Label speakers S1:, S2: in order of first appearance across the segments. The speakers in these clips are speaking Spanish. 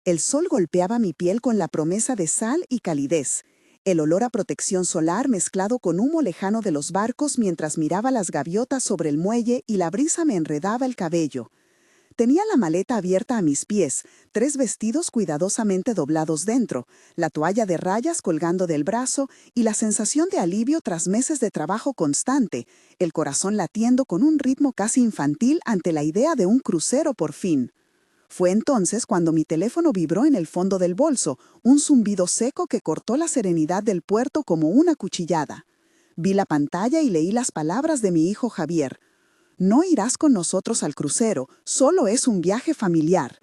S1: El sol golpeaba mi piel con la promesa de sal y calidez. El olor a protección solar mezclado con humo lejano de los barcos mientras miraba las gaviotas sobre el muelle y la brisa me enredaba el cabello. Tenía la maleta abierta a mis pies, 3 vestidos cuidadosamente doblados dentro, la toalla de rayas colgando del brazo y la sensación de alivio tras meses de trabajo constante, el corazón latiendo con un ritmo casi infantil ante la idea de un crucero por fin. Fue entonces cuando mi teléfono vibró en el fondo del bolso, un zumbido seco que cortó la serenidad del puerto como una cuchillada. Vi la pantalla y leí las palabras de mi hijo Javier. No irás con nosotros al crucero, solo es un viaje familiar.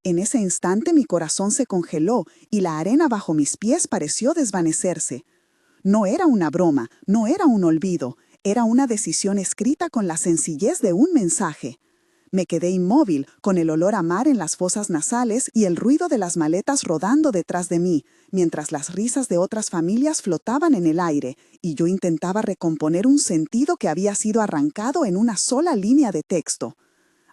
S1: En ese instante mi corazón se congeló y la arena bajo mis pies pareció desvanecerse. No era una broma, no era un olvido, era una decisión escrita con la sencillez de un mensaje. Me quedé inmóvil, con el olor a mar en las fosas nasales y el ruido de las maletas rodando detrás de mí, mientras las risas de otras familias flotaban en el aire, y yo intentaba recomponer un sentido que había sido arrancado en una sola línea de texto.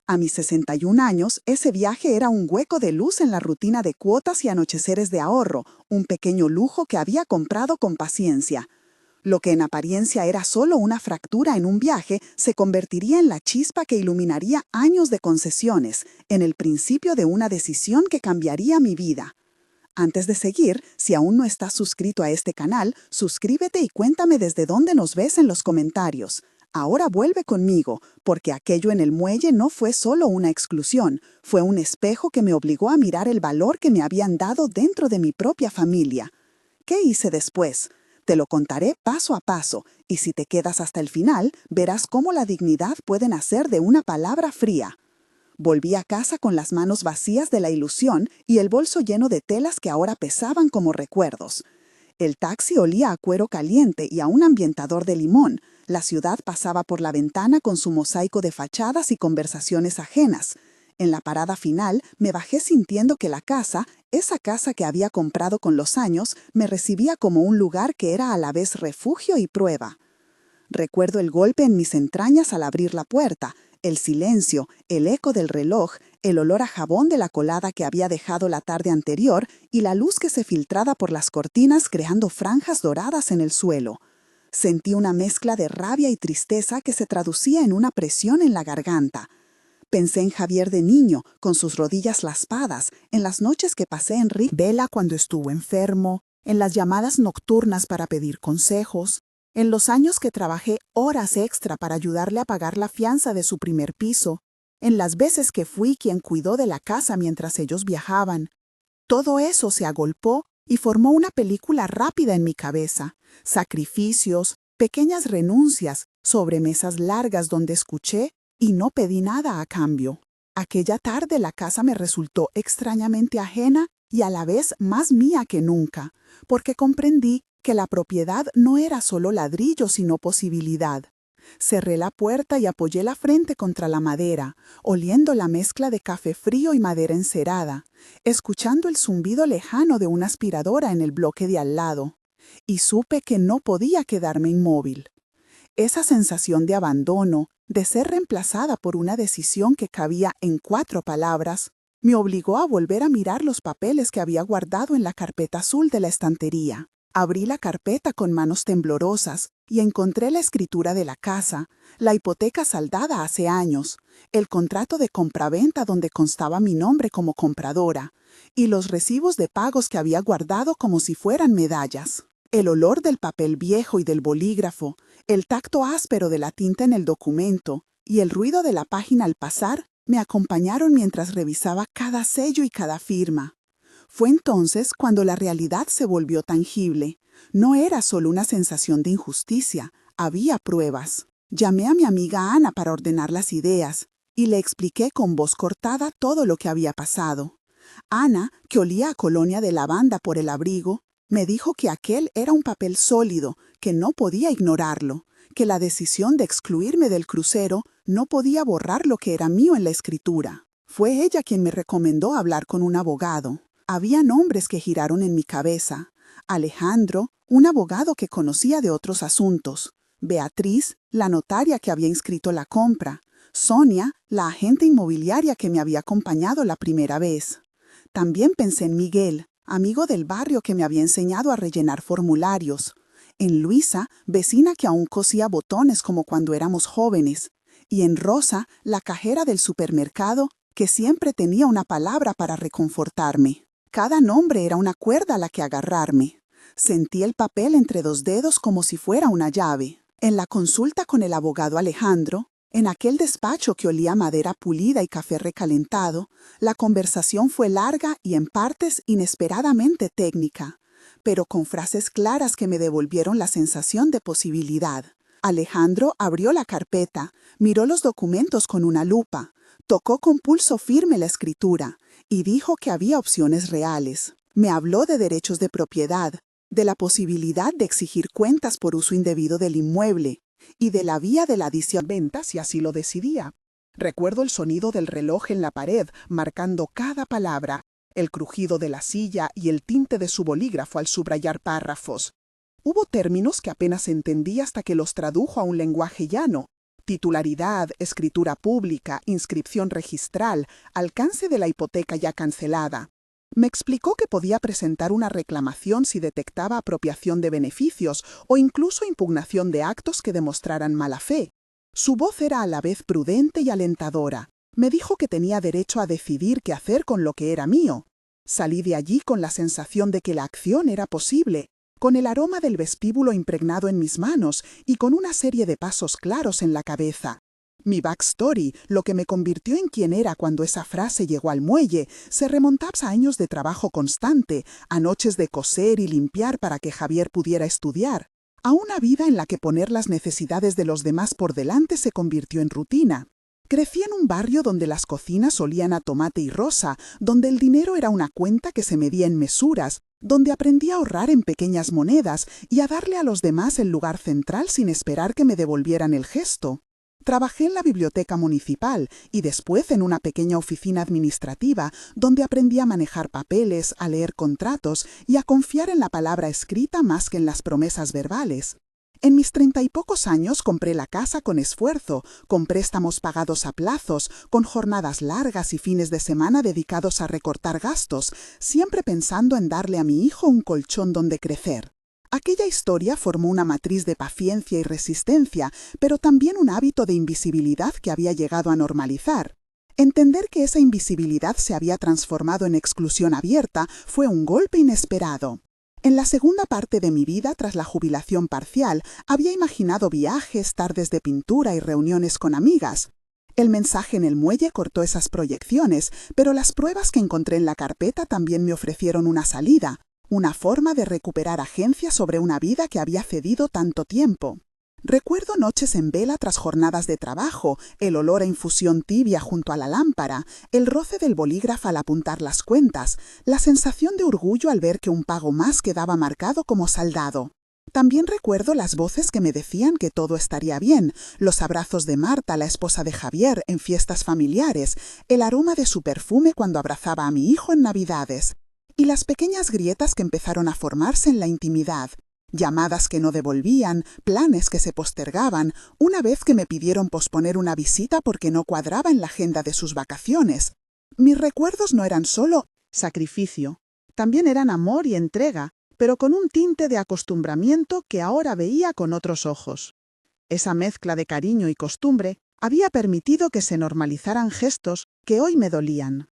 S1: A mis 61 años, ese viaje era un hueco de luz en la rutina de cuotas y anocheceres de ahorro, un pequeño lujo que había comprado con paciencia. Lo que en apariencia era solo una fractura en un viaje se convertiría en la chispa que iluminaría años de concesiones, en el principio de una decisión que cambiaría mi vida. Antes de seguir, si aún no estás suscrito a este canal, suscríbete y cuéntame desde dónde nos ves en los comentarios. Ahora vuelve conmigo, porque aquello en el muelle no fue solo una exclusión, fue un espejo que me obligó a mirar el valor que me habían dado dentro de mi propia familia. ¿Qué hice después? Te lo contaré paso a paso, y si te quedas hasta el final, verás cómo la dignidad puede nacer de una palabra fría. Volví a casa con las manos vacías de la ilusión y el bolso lleno de telas que ahora pesaban como recuerdos. El taxi olía a cuero caliente y a un ambientador de limón. La ciudad pasaba por la ventana con su mosaico de fachadas y conversaciones ajenas. En la parada final me bajé sintiendo que la casa, esa casa que había comprado con los años, me recibía como un lugar que era a la vez refugio y prueba. Recuerdo el golpe en mis entrañas al abrir la puerta, el silencio, el eco del reloj, el olor a jabón de la colada que había dejado la tarde anterior y la luz que se filtraba por las cortinas creando franjas doradas en el suelo. Sentí una mezcla de rabia y tristeza que se traducía en una presión en la garganta. Pensé en Javier de niño, con sus rodillas laspadas, en las noches que pasé en Vela cuando estuvo enfermo, en las llamadas nocturnas para pedir consejos, en los años que trabajé horas extra para ayudarle a pagar la fianza de su primer piso, en las veces que fui quien cuidó de la casa mientras ellos viajaban. Todo eso se agolpó y formó una película rápida en mi cabeza. Sacrificios, pequeñas renuncias, sobremesas largas donde escuché y no pedí nada a cambio. Aquella tarde la casa me resultó extrañamente ajena y a la vez más mía que nunca, porque comprendí que la propiedad no era solo ladrillo sino posibilidad. Cerré la puerta y apoyé la frente contra la madera, oliendo la mezcla de café frío y madera encerada, escuchando el zumbido lejano de una aspiradora en el bloque de al lado, y supe que no podía quedarme inmóvil. Esa sensación de abandono, de ser reemplazada por una decisión que cabía en 4 palabras, me obligó a volver a mirar los papeles que había guardado en la carpeta azul de la estantería. Abrí la carpeta con manos temblorosas y encontré la escritura de la casa, la hipoteca saldada hace años, el contrato de compraventa donde constaba mi nombre como compradora, y los recibos de pagos que había guardado como si fueran medallas. El olor del papel viejo y del bolígrafo, el tacto áspero de la tinta en el documento y el ruido de la página al pasar me acompañaron mientras revisaba cada sello y cada firma. Fue entonces cuando la realidad se volvió tangible. No era solo una sensación de injusticia, había pruebas. Llamé a mi amiga Ana para ordenar las ideas y le expliqué con voz cortada todo lo que había pasado. Ana, que olía a colonia de lavanda por el abrigo, me dijo que aquel era un papel sólido, que no podía ignorarlo, que la decisión de excluirme del crucero no podía borrar lo que era mío en la escritura. Fue ella quien me recomendó hablar con un abogado. Había nombres que giraron en mi cabeza. Alejandro, un abogado que conocía de otros asuntos. Beatriz, la notaria que había inscrito la compra. Sonia, la agente inmobiliaria que me había acompañado la primera vez. También pensé en Miguel, amigo del barrio que me había enseñado a rellenar formularios. En Luisa, vecina que aún cosía botones como cuando éramos jóvenes. Y en Rosa, la cajera del supermercado, que siempre tenía una palabra para reconfortarme. Cada nombre era una cuerda a la que agarrarme. Sentí el papel entre dos dedos como si fuera una llave. En la consulta con el abogado Alejandro, en aquel despacho que olía a madera pulida y café recalentado, la conversación fue larga y en partes inesperadamente técnica, pero con frases claras que me devolvieron la sensación de posibilidad. Alejandro abrió la carpeta, miró los documentos con una lupa, tocó con pulso firme la escritura y dijo que había opciones reales. Me habló de derechos de propiedad, de la posibilidad de exigir cuentas por uso indebido del inmueble y de la vía de la adición-venta si así lo decidía. Recuerdo el sonido del reloj en la pared, marcando cada palabra, el crujido de la silla y el tinte de su bolígrafo al subrayar párrafos. Hubo términos que apenas entendí hasta que los tradujo a un lenguaje llano. Titularidad, escritura pública, inscripción registral, alcance de la hipoteca ya cancelada. Me explicó que podía presentar una reclamación si detectaba apropiación de beneficios o incluso impugnación de actos que demostraran mala fe. Su voz era a la vez prudente y alentadora. Me dijo que tenía derecho a decidir qué hacer con lo que era mío. Salí de allí con la sensación de que la acción era posible, con el aroma del vestíbulo impregnado en mis manos y con una serie de pasos claros en la cabeza. Mi backstory, lo que me convirtió en quien era cuando esa frase llegó al muelle, se remontaba a años de trabajo constante, a noches de coser y limpiar para que Javier pudiera estudiar, a una vida en la que poner las necesidades de los demás por delante se convirtió en rutina. Crecí en un barrio donde las cocinas olían a tomate y rosa, donde el dinero era una cuenta que se medía en mesuras, donde aprendí a ahorrar en pequeñas monedas y a darle a los demás el lugar central sin esperar que me devolvieran el gesto. Trabajé en la biblioteca municipal y después en una pequeña oficina administrativa donde aprendí a manejar papeles, a leer contratos y a confiar en la palabra escrita más que en las promesas verbales. En mis 30 y pocos años compré la casa con esfuerzo, con préstamos pagados a plazos, con jornadas largas y fines de semana dedicados a recortar gastos, siempre pensando en darle a mi hijo un colchón donde crecer. Aquella historia formó una matriz de paciencia y resistencia, pero también un hábito de invisibilidad que había llegado a normalizar. Entender que esa invisibilidad se había transformado en exclusión abierta fue un golpe inesperado. En la segunda parte de mi vida, tras la jubilación parcial, había imaginado viajes, tardes de pintura y reuniones con amigas. El mensaje en el muelle cortó esas proyecciones, pero las pruebas que encontré en la carpeta también me ofrecieron una salida, una forma de recuperar agencia sobre una vida que había cedido tanto tiempo. Recuerdo noches en vela tras jornadas de trabajo, el olor a infusión tibia junto a la lámpara, el roce del bolígrafo al apuntar las cuentas, la sensación de orgullo al ver que un pago más quedaba marcado como saldado. También recuerdo las voces que me decían que todo estaría bien, los abrazos de Marta, la esposa de Javier, en fiestas familiares, el aroma de su perfume cuando abrazaba a mi hijo en Navidades, y las pequeñas grietas que empezaron a formarse en la intimidad. Llamadas que no devolvían, planes que se postergaban, una vez que me pidieron posponer una visita porque no cuadraba en la agenda de sus vacaciones. Mis recuerdos no eran solo sacrificio, también eran amor y entrega, pero con un tinte de acostumbramiento que ahora veía con otros ojos. Esa mezcla de cariño y costumbre había permitido que se normalizaran gestos que hoy me dolían.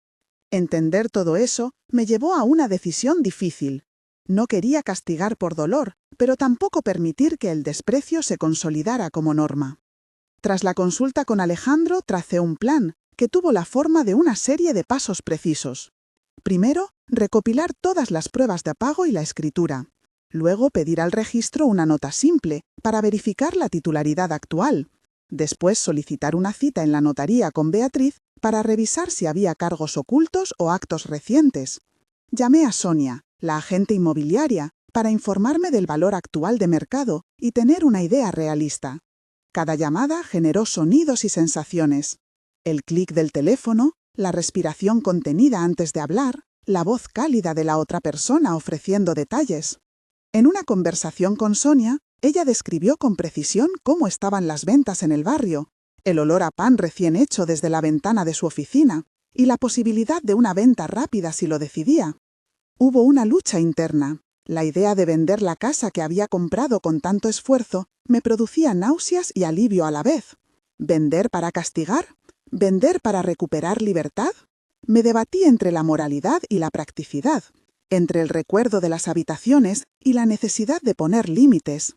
S1: Entender todo eso me llevó a una decisión difícil. No quería castigar por dolor, pero tampoco permitir que el desprecio se consolidara como norma. Tras la consulta con Alejandro, tracé un plan que tuvo la forma de una serie de pasos precisos. Primero, recopilar todas las pruebas de pago y la escritura. Luego, pedir al registro una nota simple para verificar la titularidad actual. Después, solicitar una cita en la notaría con Beatriz para revisar si había cargos ocultos o actos recientes. Llamé a Sonia, la agente inmobiliaria, para informarme del valor actual de mercado y tener una idea realista. Cada llamada generó sonidos y sensaciones. El clic del teléfono, la respiración contenida antes de hablar, la voz cálida de la otra persona ofreciendo detalles. En una conversación con Sonia, ella describió con precisión cómo estaban las ventas en el barrio, el olor a pan recién hecho desde la ventana de su oficina,
S2: y la posibilidad de una venta rápida si lo decidía. Hubo una lucha interna. La idea de vender la casa que había comprado con tanto esfuerzo me producía náuseas y alivio a la vez. ¿Vender para castigar? ¿Vender para recuperar libertad? Me debatí entre la moralidad y la practicidad, entre el recuerdo de las habitaciones y la necesidad de poner límites.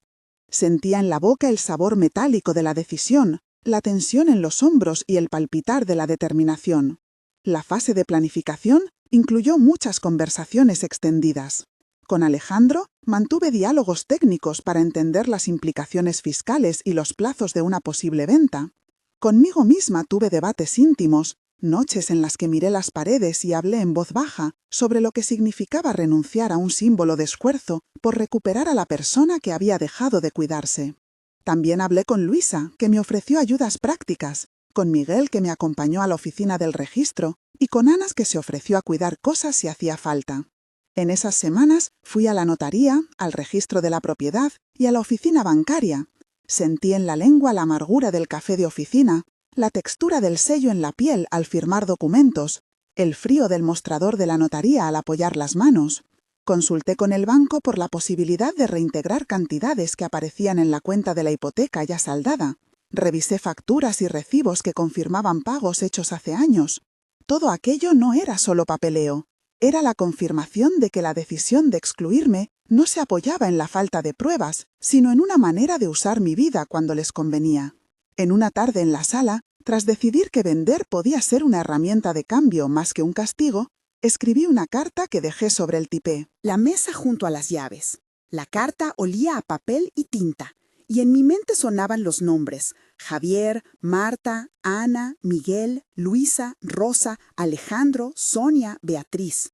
S2: Sentía en la boca el sabor metálico de la decisión, la tensión en los hombros y el palpitar de la determinación. La fase de planificación incluyó muchas conversaciones extendidas. Con Alejandro mantuve diálogos técnicos para entender las implicaciones fiscales y los plazos de una posible venta. Conmigo misma tuve debates íntimos, noches en las que miré las paredes y hablé en voz baja sobre lo que significaba renunciar a un símbolo de esfuerzo por recuperar a la persona que había dejado de cuidarse. También hablé con Luisa, que me ofreció ayudas prácticas, con Miguel, que me acompañó a la oficina del registro, y con Anas, que se ofreció a cuidar cosas si hacía falta. En esas semanas fui a la notaría, al registro de la propiedad y a la oficina bancaria. Sentí en la lengua la amargura del café de oficina, la textura del sello en la piel al firmar documentos, el frío del mostrador de la notaría al apoyar las manos. Consulté con el banco por la posibilidad de reintegrar cantidades que aparecían en la cuenta de la hipoteca ya saldada. Revisé facturas y recibos que confirmaban pagos hechos hace años. Todo aquello no era solo papeleo. Era la confirmación de que la decisión de excluirme no se apoyaba en la falta de pruebas, sino en una manera de usar mi vida cuando les convenía. En una tarde en la sala, tras decidir que vender podía ser una herramienta de cambio más que un castigo, escribí una carta que dejé sobre el tipé.
S1: La mesa junto a las llaves. La carta olía a papel y tinta, y en mi mente sonaban los nombres: Javier, Marta, Ana, Miguel, Luisa, Rosa, Alejandro, Sonia, Beatriz.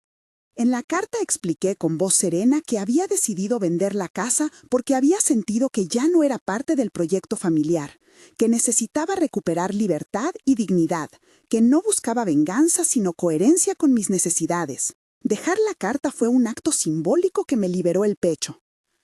S1: En la carta expliqué con voz serena que había decidido vender la casa porque había sentido que ya no era parte del proyecto familiar, que necesitaba recuperar libertad y dignidad, que no buscaba venganza sino coherencia con mis necesidades. Dejar la carta fue un acto simbólico que me liberó el pecho.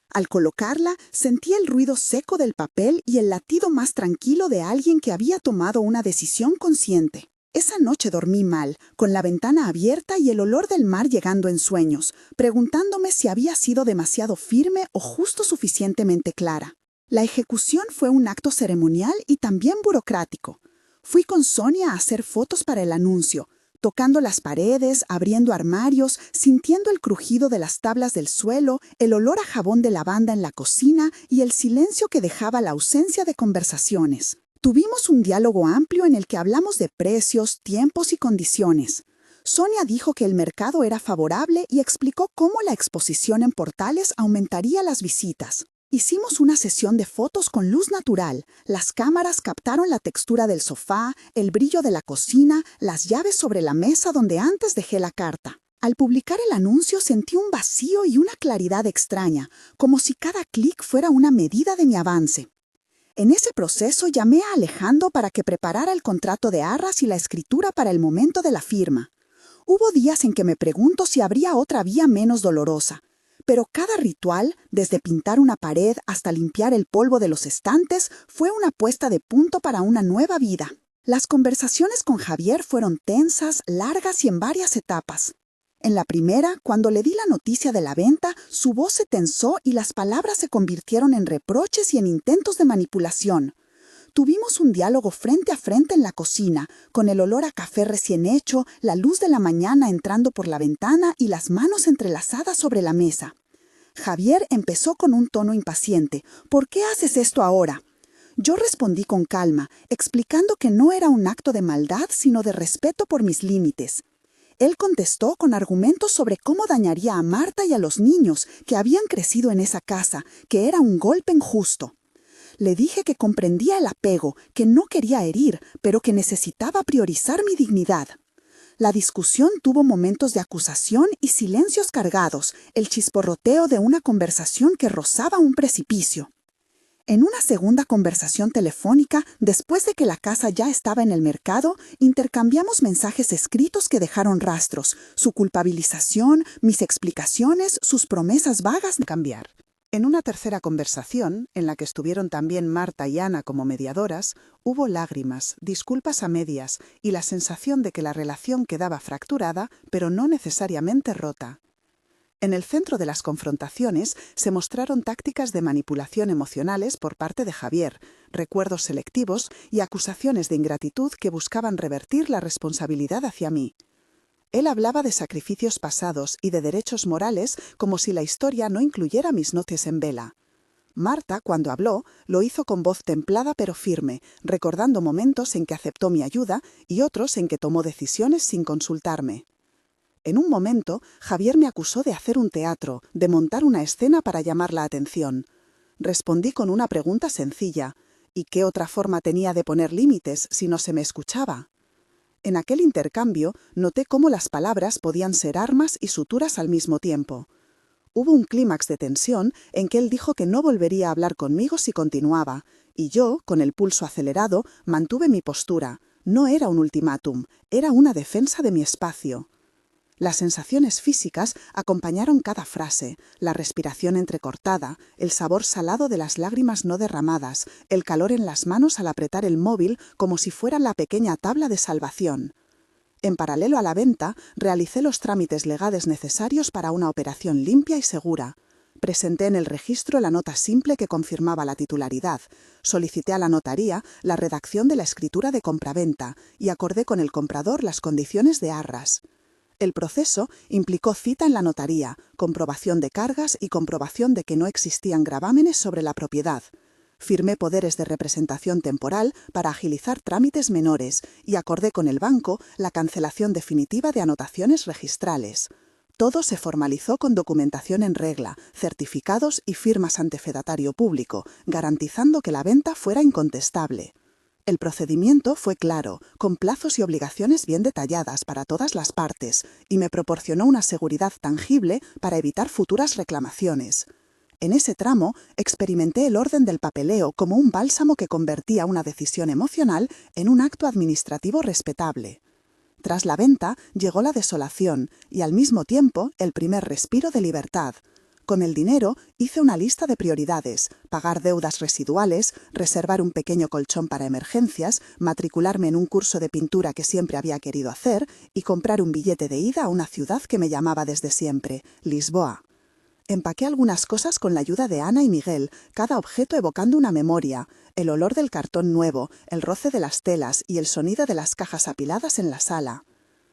S1: Al colocarla, sentí el ruido seco del papel y el latido más tranquilo de alguien que había tomado una decisión consciente. Esa noche dormí mal, con la ventana abierta y el olor del mar llegando en sueños, preguntándome si había sido demasiado firme o justo suficientemente clara. La ejecución fue un acto ceremonial y también burocrático. Fui con Sonia a hacer fotos para el anuncio, tocando las paredes, abriendo armarios, sintiendo el crujido de las tablas del suelo, el olor a jabón de lavanda en la cocina y el silencio que dejaba la ausencia de conversaciones. Tuvimos un diálogo amplio en el que hablamos de precios, tiempos y condiciones. Sonia dijo que el mercado era favorable y explicó cómo la exposición en portales aumentaría las visitas. Hicimos una sesión de fotos con luz natural. Las cámaras captaron la textura del sofá, el brillo de la cocina, las llaves sobre la mesa donde antes dejé la carta. Al publicar el anuncio sentí un vacío y una claridad extraña, como si cada clic fuera una medida de mi avance. En ese proceso llamé a Alejandro para que preparara el contrato de arras y la escritura para el momento de la firma. Hubo días en que me pregunto si habría otra vía menos dolorosa, pero cada ritual, desde pintar una pared hasta limpiar el polvo de los estantes, fue una puesta de punto para una nueva vida. Las conversaciones con Javier fueron tensas, largas y en varias etapas. En la primera, cuando le di la noticia de la venta, su voz se tensó y las palabras se convirtieron en reproches y en intentos de manipulación. Tuvimos un diálogo frente a frente en la cocina, con el olor a café recién hecho, la luz de la mañana entrando por la ventana y las manos entrelazadas sobre la mesa. Javier empezó con un tono impaciente. ¿Por qué haces esto ahora? Yo respondí con calma, explicando que no era un acto de maldad, sino de respeto por mis límites. Él contestó con argumentos sobre cómo dañaría a Marta y a los niños que habían crecido en esa casa, que era un golpe injusto. Le dije que comprendía el apego, que no quería herir, pero que necesitaba priorizar mi dignidad. La discusión tuvo momentos de acusación y silencios cargados, el chisporroteo de una conversación que rozaba un precipicio. En una segunda conversación telefónica, después de que la casa ya estaba en el mercado, intercambiamos mensajes escritos que dejaron rastros, su culpabilización, mis explicaciones, sus promesas vagas de cambiar. En una tercera conversación, en la que estuvieron también Marta y Ana como mediadoras, hubo lágrimas, disculpas a medias y la sensación de que la relación quedaba fracturada, pero no necesariamente rota. En el centro de las confrontaciones se mostraron tácticas de manipulación emocionales por parte de Javier, recuerdos selectivos y acusaciones de ingratitud que buscaban revertir la responsabilidad hacia mí. Él hablaba de sacrificios pasados y de derechos morales como si la historia no incluyera mis noches en vela. Marta, cuando habló, lo hizo con voz templada pero firme, recordando momentos en que aceptó mi ayuda y otros en que tomó decisiones sin consultarme. En un momento, Javier me acusó de hacer un teatro, de montar una escena para llamar la atención. Respondí con una pregunta sencilla: ¿y qué otra forma tenía de poner límites si no se me escuchaba? En aquel intercambio noté cómo las palabras podían ser armas y suturas al mismo tiempo. Hubo un clímax de tensión en que él dijo que no volvería a hablar conmigo si continuaba, y yo, con el pulso acelerado, mantuve mi postura. No era un ultimátum, era una defensa de mi espacio. Las sensaciones físicas acompañaron cada frase, la respiración entrecortada, el sabor salado de las lágrimas no derramadas, el calor en las manos al apretar el móvil como si fuera la pequeña tabla de salvación. En paralelo a la venta, realicé los trámites legales necesarios para una operación limpia y segura. Presenté en el registro la nota simple que confirmaba la titularidad, solicité a la notaría la redacción de la escritura de compraventa y acordé con el comprador las condiciones de arras. El proceso implicó cita en la notaría, comprobación de cargas y comprobación de que no existían gravámenes sobre la propiedad. Firmé poderes de representación temporal para agilizar trámites menores y acordé con el banco la cancelación definitiva de anotaciones registrales. Todo se formalizó con documentación en regla, certificados y firmas ante fedatario público, garantizando que la venta fuera incontestable. El procedimiento fue claro, con plazos y obligaciones bien detalladas para todas las partes, y me proporcionó una seguridad tangible para evitar futuras reclamaciones. En ese tramo, experimenté el orden del papeleo como un bálsamo que convertía una decisión emocional en un acto administrativo respetable. Tras la venta, llegó la desolación y, al mismo tiempo, el primer respiro de libertad. Con el dinero hice una lista de prioridades: pagar deudas residuales, reservar un pequeño colchón para emergencias, matricularme en un curso de pintura que siempre había querido hacer y comprar un billete de ida a una ciudad que me llamaba desde siempre, Lisboa. Empaqué algunas cosas con la ayuda de Ana y Miguel, cada objeto evocando una memoria: el olor del cartón nuevo, el roce de las telas y el sonido de las cajas apiladas en la sala.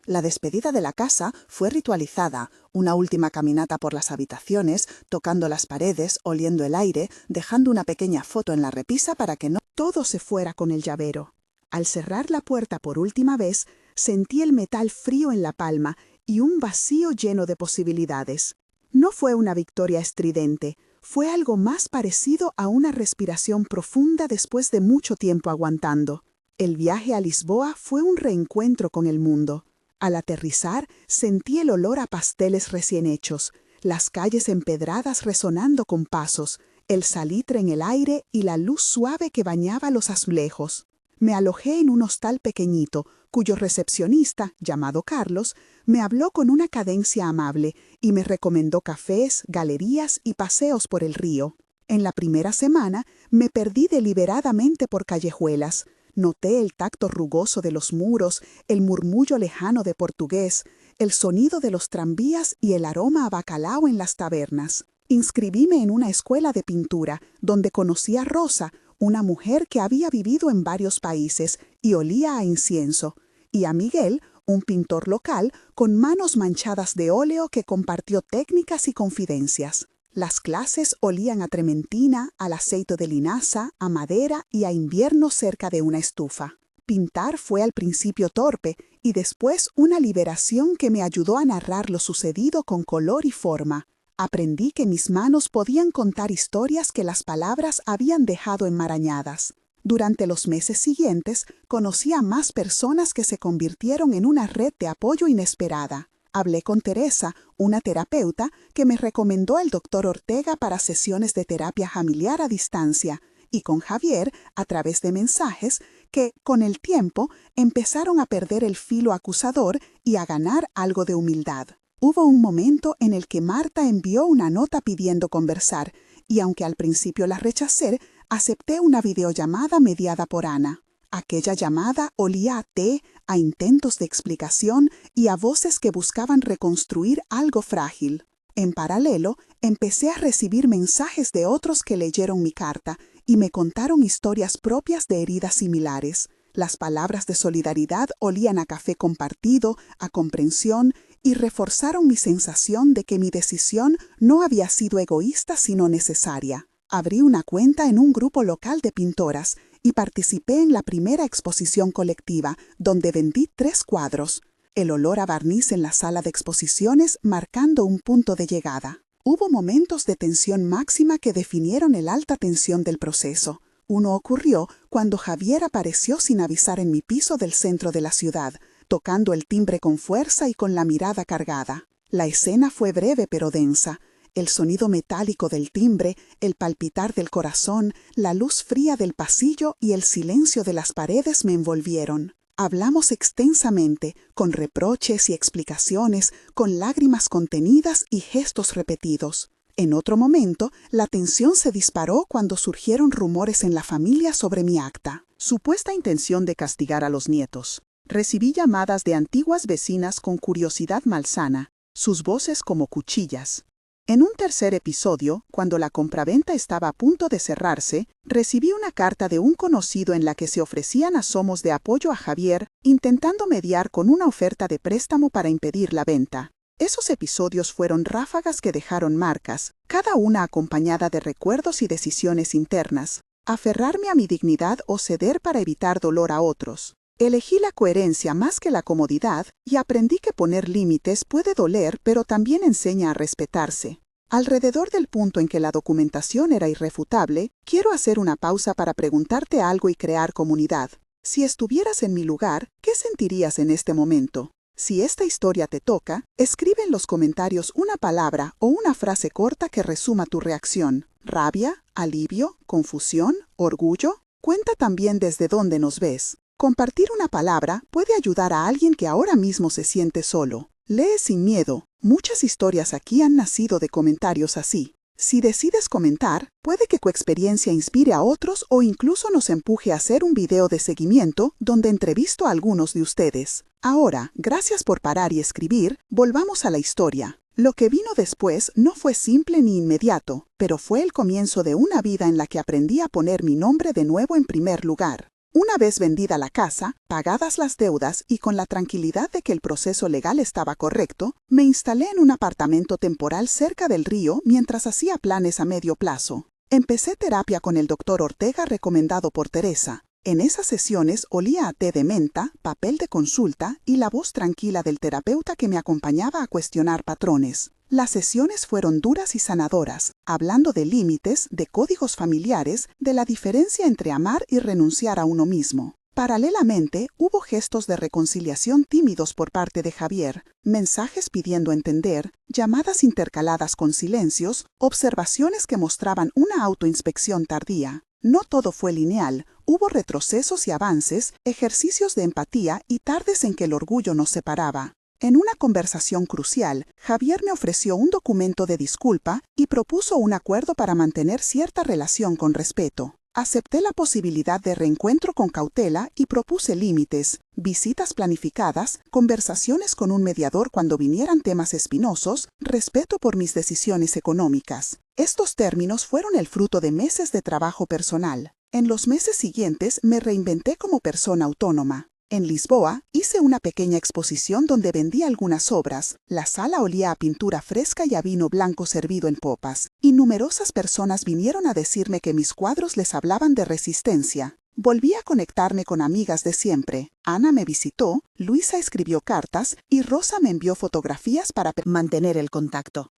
S1: La despedida de la casa fue ritualizada, una última caminata por las habitaciones, tocando las paredes, oliendo el aire, dejando una pequeña foto en la repisa para que no todo se fuera con el llavero. Al cerrar la puerta por última vez, sentí el metal frío en la palma y un vacío lleno de posibilidades. No fue una victoria estridente, fue algo más parecido a una respiración profunda después de mucho tiempo aguantando. El viaje a Lisboa fue un reencuentro con el mundo. Al aterrizar, sentí el olor a pasteles recién hechos, las calles empedradas resonando con pasos, el salitre en el aire y la luz suave que bañaba los azulejos. Me alojé en un hostal pequeñito, cuyo recepcionista, llamado Carlos, me habló con una cadencia amable y me recomendó cafés, galerías y paseos por el río. En la primera semana me perdí deliberadamente por callejuelas. Noté el tacto rugoso de los muros, el murmullo lejano de portugués, el sonido de los tranvías y el aroma a bacalao en las tabernas. Inscribíme en una escuela de pintura, donde conocí a Rosa, una mujer que había vivido en varios países y olía a incienso, y a Miguel, un pintor local con manos manchadas de óleo que compartió técnicas y confidencias. Las clases olían a trementina, al aceite de linaza, a madera y a invierno cerca de una estufa. Pintar fue al principio torpe y después una liberación que me ayudó a narrar lo sucedido con color y forma. Aprendí que mis manos podían contar historias que las palabras habían dejado enmarañadas. Durante los meses siguientes, conocí a más personas que se convirtieron en una red de apoyo inesperada. Hablé con Teresa, una terapeuta, que me recomendó el doctor Ortega para sesiones de terapia familiar a distancia, y con Javier, a través de mensajes, que, con el tiempo, empezaron a perder el filo acusador y a ganar algo de humildad. Hubo un momento en el que Marta envió una nota pidiendo conversar,
S2: y aunque al principio la rechacé, acepté una videollamada mediada por Ana. Aquella llamada olía a té, a intentos de explicación y a voces que buscaban reconstruir algo frágil. En paralelo, empecé a recibir mensajes de otros que leyeron mi carta y me contaron historias propias de heridas similares. Las palabras de solidaridad olían a café compartido, a comprensión, y reforzaron mi sensación de que mi decisión no había sido egoísta sino necesaria. Abrí una cuenta en un grupo local de pintoras y participé en la primera exposición colectiva, donde vendí 3 cuadros. El olor a barniz en la sala de exposiciones marcando un punto de llegada. Hubo momentos de tensión máxima que definieron el alta tensión del proceso. Uno ocurrió cuando Javier apareció sin avisar en mi piso del centro de la ciudad, tocando el timbre con fuerza y con la mirada cargada. La escena fue breve pero densa. El sonido metálico del timbre, el palpitar del corazón, la luz fría del pasillo y el silencio de las paredes me envolvieron. Hablamos extensamente, con reproches y explicaciones, con lágrimas contenidas y gestos repetidos. En otro momento, la tensión se disparó cuando surgieron rumores en la familia sobre mi acta.
S1: Supuesta intención de castigar a los nietos. Recibí llamadas de antiguas vecinas con curiosidad malsana, sus voces como cuchillas. En un tercer episodio, cuando la compraventa estaba a punto de cerrarse, recibí una carta de un conocido en la que se ofrecían asomos de apoyo a Javier, intentando mediar con una oferta de préstamo para impedir la venta. Esos episodios fueron ráfagas que dejaron marcas, cada una acompañada de recuerdos y decisiones internas. Aferrarme a mi dignidad o ceder para evitar dolor a otros. Elegí la coherencia más que la comodidad y aprendí que poner límites puede doler, pero también enseña a respetarse. Alrededor del punto en que la documentación era irrefutable, quiero hacer una pausa para preguntarte algo y crear comunidad. Si estuvieras en mi lugar, ¿qué sentirías en este momento? Si esta historia te toca, escribe en los comentarios una palabra o una frase corta que resuma tu reacción. ¿Rabia? ¿Alivio? ¿Confusión? ¿Orgullo? Cuenta también desde dónde nos ves. Compartir una palabra puede ayudar a alguien que ahora mismo se siente solo. Lee sin miedo. Muchas historias aquí han nacido de comentarios así. Si decides comentar, puede que tu experiencia inspire a otros o incluso nos empuje a hacer un video de seguimiento donde entrevisto a algunos de ustedes. Ahora, gracias por parar y escribir, volvamos a la historia. Lo que vino después no fue simple ni inmediato, pero fue el comienzo de una vida en la que aprendí a poner mi nombre de nuevo en primer lugar. Una vez vendida la casa, pagadas las deudas y con la tranquilidad de que el proceso legal estaba correcto, me instalé en un apartamento temporal cerca del río mientras hacía planes a medio plazo. Empecé terapia con el doctor Ortega recomendado por Teresa. En esas sesiones olía a té de menta, papel de consulta y la voz tranquila del terapeuta que me acompañaba a cuestionar patrones. Las sesiones fueron duras y sanadoras, hablando de límites, de códigos familiares, de la diferencia entre amar y renunciar a uno mismo. Paralelamente, hubo gestos de reconciliación tímidos por parte de Javier, mensajes pidiendo entender, llamadas intercaladas con silencios, observaciones que mostraban una autoinspección tardía. No todo fue lineal, hubo retrocesos y avances, ejercicios de empatía y tardes en que el orgullo nos separaba. En una conversación crucial, Javier me ofreció un documento de disculpa y propuso un acuerdo para mantener cierta relación con respeto. Acepté la posibilidad de reencuentro con cautela y propuse límites, visitas planificadas, conversaciones con un mediador cuando vinieran temas espinosos, respeto por mis decisiones económicas. Estos términos fueron el fruto de meses de trabajo personal. En los meses siguientes me reinventé como persona autónoma. En Lisboa, hice una pequeña exposición donde vendí algunas obras. La sala olía a pintura fresca y a vino blanco servido en copas, y numerosas personas vinieron a decirme que mis cuadros les hablaban de resistencia. Volví a conectarme con amigas de siempre. Ana me visitó, Luisa escribió cartas y Rosa me envió fotografías para mantener el contacto.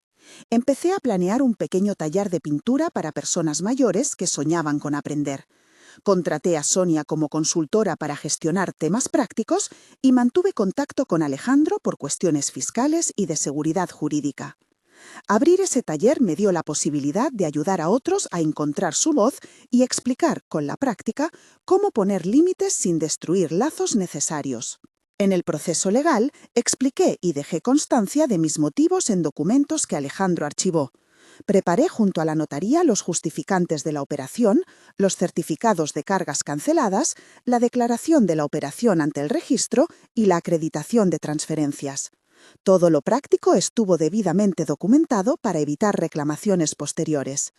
S1: Empecé a planear un pequeño taller de pintura para personas mayores que soñaban con aprender. Contraté a Sonia como consultora para gestionar temas prácticos y mantuve contacto con Alejandro por cuestiones fiscales y de seguridad jurídica. Abrir ese taller me dio la posibilidad de ayudar a otros a encontrar su voz y explicar con la práctica cómo poner límites sin destruir lazos necesarios. En el proceso legal, expliqué y dejé constancia de mis motivos en documentos que Alejandro archivó. Preparé junto a la notaría los justificantes de la operación, los certificados de cargas canceladas, la declaración de la operación ante el registro y la acreditación de transferencias. Todo lo práctico estuvo debidamente documentado para evitar reclamaciones posteriores.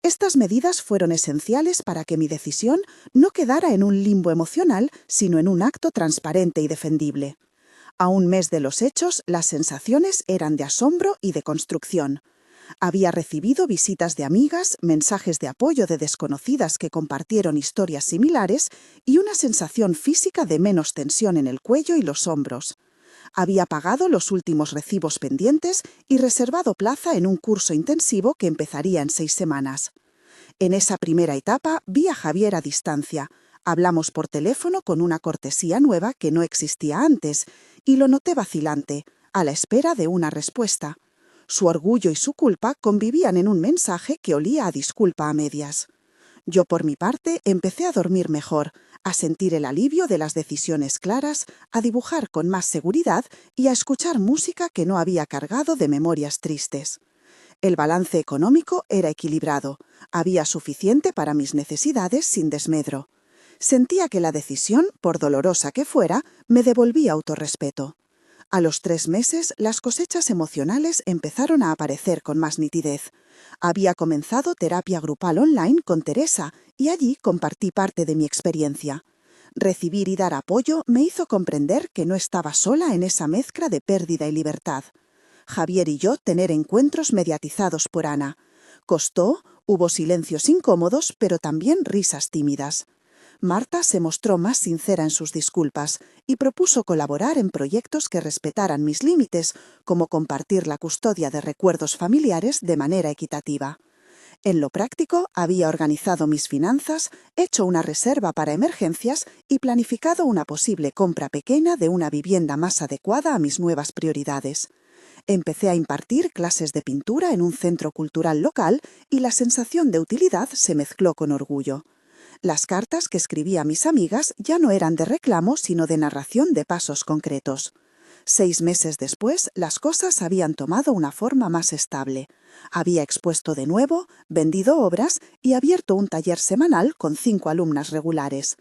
S1: Estas medidas fueron esenciales para que mi decisión no quedara en un limbo emocional, sino en un acto transparente y defendible. A un mes de los hechos, las sensaciones eran de asombro y de construcción. Había recibido visitas de amigas, mensajes de apoyo de desconocidas que compartieron historias similares y una sensación física de menos tensión en el cuello y los hombros. Había pagado los últimos recibos pendientes y reservado plaza en un curso intensivo que empezaría en 6 semanas. En esa primera etapa vi a Javier a distancia. Hablamos por teléfono con una cortesía nueva que no existía antes, y lo noté vacilante, a la espera de una respuesta. Su orgullo y su culpa convivían en un mensaje que olía a disculpa a medias. Yo, por mi parte, empecé a dormir mejor, a sentir el alivio de las decisiones claras, a dibujar con más seguridad y a escuchar música que no había cargado de memorias tristes. El balance económico era equilibrado, había suficiente para mis necesidades sin desmedro. Sentía que la decisión, por dolorosa que fuera, me devolvía autorrespeto. A los 3 meses, las cosechas emocionales empezaron a aparecer con más nitidez. Había comenzado terapia grupal online con Teresa y allí compartí parte de mi experiencia. Recibir y dar apoyo me hizo comprender que no estaba sola en esa mezcla de pérdida y libertad. Javier y yo tener encuentros mediatizados por Ana. Costó, hubo silencios incómodos, pero también risas tímidas. Marta se mostró más sincera en sus disculpas y propuso colaborar en proyectos que respetaran mis límites, como compartir la custodia de recuerdos familiares de manera equitativa. En lo práctico, había organizado mis finanzas, hecho una reserva para emergencias y planificado una posible compra pequeña de una vivienda más adecuada a mis nuevas prioridades. Empecé a impartir clases de pintura en un centro cultural local y la sensación de utilidad se mezcló con orgullo. Las cartas que escribía a mis amigas ya no eran de reclamo, sino de narración de pasos concretos. 6 meses después, las cosas habían tomado una forma más estable. Había expuesto de nuevo, vendido obras y abierto un taller semanal con 5 alumnas regulares.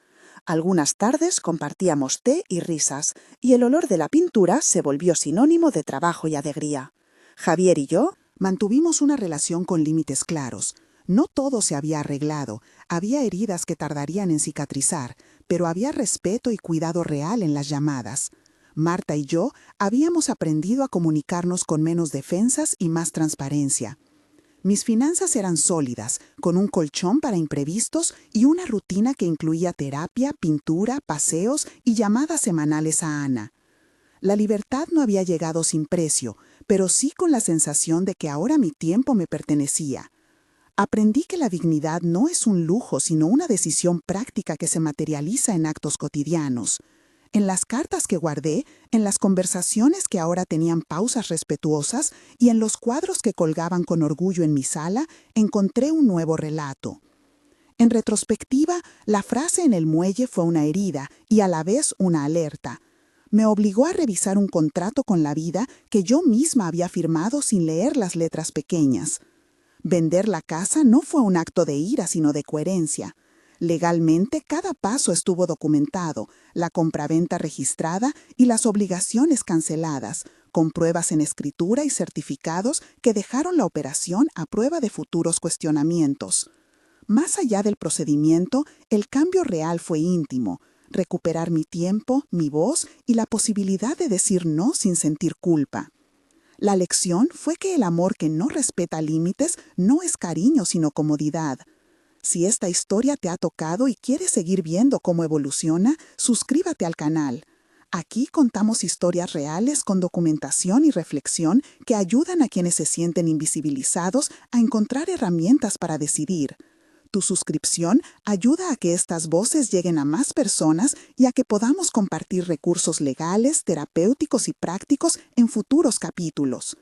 S1: Algunas tardes compartíamos té y risas, y el olor de la pintura se volvió sinónimo de trabajo y alegría. Javier y yo
S2: mantuvimos una relación con límites claros. No todo se había arreglado, había heridas que tardarían en cicatrizar, pero había respeto y cuidado real en las llamadas. Marta y yo habíamos aprendido a comunicarnos con menos defensas y más transparencia. Mis finanzas eran sólidas, con un colchón para imprevistos y una rutina que incluía terapia, pintura, paseos y llamadas semanales a Ana. La libertad no había llegado sin precio, pero sí con la sensación de que ahora mi tiempo me pertenecía. Aprendí que la dignidad no es un lujo, sino una decisión práctica que se materializa en actos cotidianos. En las cartas que guardé, en las conversaciones que ahora tenían pausas respetuosas y en los cuadros que colgaban con orgullo en mi sala, encontré un nuevo relato. En retrospectiva, la frase en el muelle fue una herida y a la vez una alerta. Me obligó a revisar un contrato con la vida que yo misma había firmado sin leer las letras pequeñas. Vender la casa no fue un acto de ira, sino de coherencia. Legalmente, cada paso estuvo documentado, la compraventa registrada y las obligaciones canceladas, con pruebas en escritura y certificados que dejaron la operación a prueba de futuros cuestionamientos. Más allá del procedimiento, el cambio real fue íntimo: recuperar mi tiempo, mi voz y la posibilidad de decir no sin sentir culpa. La lección fue que el amor que no respeta límites no es cariño, sino comodidad. Si esta historia te ha tocado y quieres seguir viendo cómo evoluciona, suscríbete al canal. Aquí contamos historias reales con documentación y reflexión que ayudan a quienes se sienten invisibilizados a encontrar herramientas para decidir. Tu suscripción ayuda a que estas voces lleguen a más personas y a que podamos compartir recursos legales, terapéuticos y prácticos en futuros capítulos.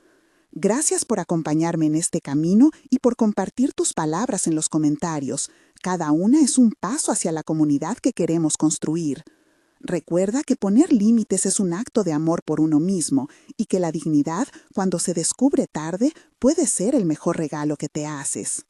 S2: Gracias por acompañarme en este camino y por compartir tus palabras en los comentarios. Cada una es un paso hacia la comunidad que queremos construir. Recuerda que poner límites es un acto de amor por uno mismo y que la dignidad, cuando se descubre tarde, puede ser el mejor regalo que te haces.